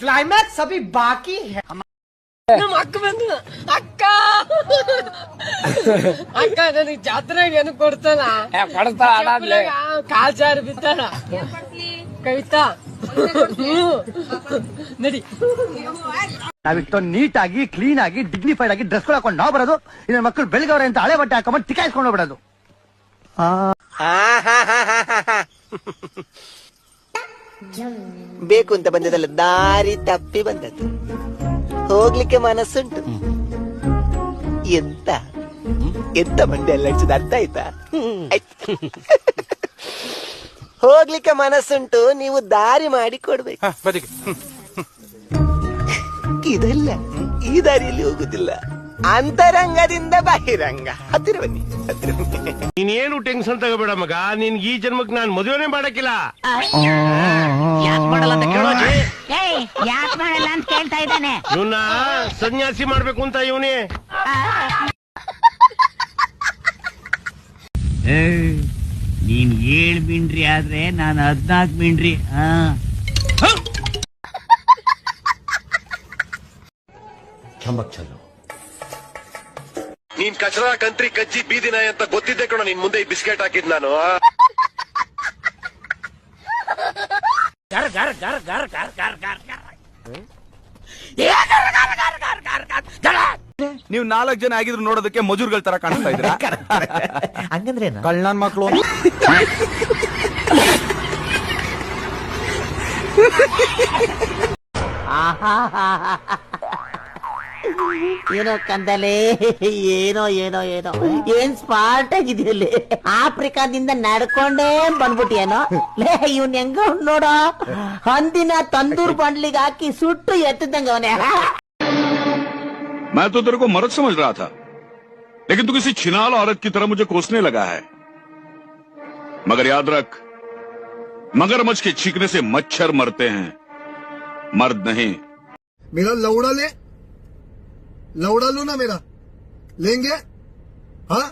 Climax अभी बाकी है। ನಮ್ಮ ಅಕ್ಕ ಬಂದ ಅಕ್ಕ ಅಕ್ಕ ನನಗೆ ಜಾತ್ರೆಗೆ ಏನು ಕೊಡ್ತಾನ ಕಾಲ್ ಜಾರಿ ಬಿತ್ತಾಳ ಕವಿತಾ ನಡಿ ನಾವಿಷ್ಟು ನೀಟಾಗಿ ಕ್ಲೀನ್ ಆಗಿ ಡಿಗ್ನಿಫೈಡ್ ಆಗಿ ಡ್ರೆಸ್ ಹಾಕೊಂಡು ನಾವು ಬರೋದು ಇನ್ನ ಮಕ್ಕಳು ಬೆಳಗವ್ರೆ ಅಂತ ಹಳೆ ಬಟ್ಟೆ ಹಾಕೊಂಡ್ ಟಿಕಾಯಿಸ್ಕೊಂಡು ಹೋಗ್ಬಿಡೋದು. ಬೇಕು ಅಂತ ಬಂದದಲ್ಲ, ದಾರಿ ತಪ್ಪಿ ಬಂದದ್ದು. ಹೋಗ್ಲಿಕ್ಕೆ ಮನಸ್ಸುಂಟು. ಎಂತ ಎಂತ ಮಂದಿ ಎಲ್ಲ ಅರ್ಥ ಆಯ್ತಾ? ಹೋಗ್ಲಿಕ್ಕೆ ಮನಸ್ಸುಂಟು, ನೀವು ದಾರಿ ಮಾಡಿ ಕೊಡ್ಬೇಕು. ಇದಲ್ಲ, ಈ ದಾರಿಯಲ್ಲಿ ಹೋಗುದಿಲ್ಲ, ಅಂತರಂಗದಿಂದ ಬಹಿರಂಗ. ಹತ್ತಿರ ಬನ್ನಿ, ಹತ್ತಿರ ಬನ್ನಿ. ನೀನೇನು ಟೆನ್ಷನ್ ತಗೋಬೇಡ ಮಗ, ನಿನ್ ಈ ಜನ್ಮಕ್ಕೆ ನಾನ್ ಮದುವೆನೇ ಮಾಡಕ್ಕಿಲ್ಲ. ಯಾಕೆ ಮಾಡಲ್ಲ ಅಂತ ಕೇಳೋಜಿ? ಯಾಕೆ ಮಾಡಲ್ಲ ಅಂತ ಕೇಳ್ತಾ ಇದ್ದಾನೆ. ಇವನ್ನ ಸನ್ಯಾಸಿ ಮಾಡ್ಬೇಕು ಅಂತ ಇವನೇ. ನೀನ್ 7 ಮಿಂಡ್ರಿ ಆದ್ರೆ ನಾನು 14 ಮಿಂಡ್ರಿ. ನೀನ್ ಕಚರಾ ಕಂತ್ರಿ ಕಜ್ಜಿ ಬೀದಿನ ಅಂತ ಗೊತ್ತಿದ್ದೆ ಕಣ, ನಿನ್ ಮುಂದೆ ಈ ಬಿಸ್ಕೆಟ್ ಹಾಕಿದ್ ನಾನು. ನೀವು 4 ಜನ ಆಗಿದ್ರು ನೋಡೋದಕ್ಕೆ ಮಜೂರ್ಗಳ ತರ ಕಾಣಿಸ್ತಾ ಇದ್ರ. ಹಂಗಂದ್ರೆ ಕಳ್ಳನ್ ಮಕ್ಳು. ಏನೋ ಕಂದಲೆ, ಏನೋ ಏನೋ ಏನೋ ಏನ್ ಸ್ಮಾರ್ಟ್ ಆಗಿದೆಯಲ್ಲಿ. ಆಫ್ರಿಕಾದಿಂದ ನಡ್ಕೊಂಡೇ ಬಂದ್ಬಿಟ್ಟಿಯೇನೋ. ಲೇ ಇವ್ನ ಹೆಂಗ ನೋಡೋ, ಹಂದಿನ ತಂದೂರ್ ಬಂಡ್ಲಿಗೆ ಹಾಕಿ ಸುಟ್ಟು ಎತ್ತದಂಗ ಅವನೇ. मैं तो तेरे को मर्द समझ रहा था, लेकिन तू किसी छिनाल औरत की तरह मुझे कोसने लगा है. मगर याद रख, मगरमच्छ के छींकने से मच्छर मरते हैं, मर्द नहीं. मेरा लौड़ा ले, लौड़ा लो ना मेरा, लेंगे? हाँ